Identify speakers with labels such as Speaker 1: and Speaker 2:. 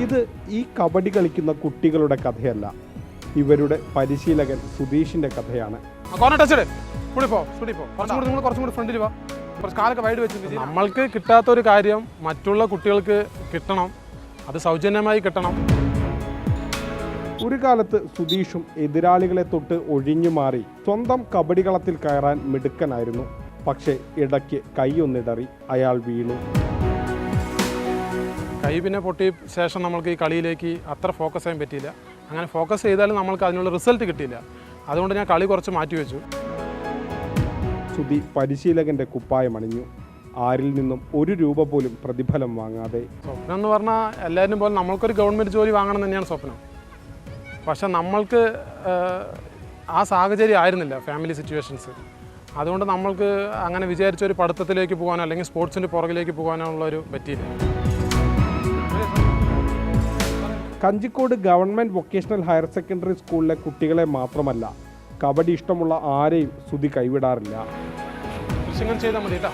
Speaker 1: ഇത് ഈ കബഡി കളിക്കുന്ന കുട്ടികളുടെ കഥയല്ല, ഇവരുടെ പരിശീലകൻ സുധീഷിന്റെ കഥയാണ്.
Speaker 2: നമ്മൾക്ക് കിട്ടാത്തൊരു കാര്യം മറ്റുള്ള കുട്ടികൾക്ക് കിട്ടണം, അത് സൗജന്യമായി കിട്ടണം.
Speaker 1: ഒരു കാലത്ത് സുധീഷും എതിരാളികളെ തൊട്ട് ഒഴിഞ്ഞു മാറി സ്വന്തം കബഡി കളത്തിൽ കയറാൻ മിടുക്കനായിരുന്നു. പക്ഷേ ഇടയ്ക്ക് കൈയൊന്നിടറി അയാൾ വീണു.
Speaker 2: കൈ പിന്നെ പൊട്ടിയ ശേഷം നമ്മൾക്ക് ഈ കളിയിലേക്ക് അത്ര ഫോക്കസ് ചെയ്യാൻ പറ്റിയില്ല. അങ്ങനെ ഫോക്കസ് ചെയ്താലും നമ്മൾക്ക് അതിനുള്ള റിസൾട്ട് കിട്ടിയില്ല. അതുകൊണ്ട് ഞാൻ കളി കുറച്ച് മാറ്റിവെച്ചു.
Speaker 1: സുധി പരിശീലകന്റെ കുപ്പായം അണിഞ്ഞു, ആരിൽ നിന്നും ₹1 പോലും പ്രതിഫലം വാങ്ങാതെ.
Speaker 2: സ്വപ്നം എന്ന് പറഞ്ഞാൽ എല്ലാവരും പോലെ നമ്മൾക്കൊരു ഗവൺമെൻറ് ജോലി വാങ്ങണം തന്നെയാണ് സ്വപ്നം. പക്ഷെ നമ്മൾക്ക് ആ സാഹചര്യം ആയിരുന്നില്ല, ഫാമിലി സിറ്റുവേഷൻസ്. അതുകൊണ്ട് നമ്മൾക്ക് അങ്ങനെ വിചാരിച്ചൊരു പഠിത്തത്തിലേക്ക് പോകാനോ അല്ലെങ്കിൽ സ്പോർട്സിൻ്റെ പുറകിലേക്ക് പോകാനോ ഉള്ളൊരു പറ്റിയില്ല.
Speaker 1: Kanjikode government vocational higher secondary സ്കൂളിലെ കുട്ടികളെ മാത്രമല്ല, കബഡി ഇഷ്ടമുള്ള ആരെയും സുധി കൈവിടാറില്ല.
Speaker 2: ചെയ്താൽ മതി കേട്ടോ.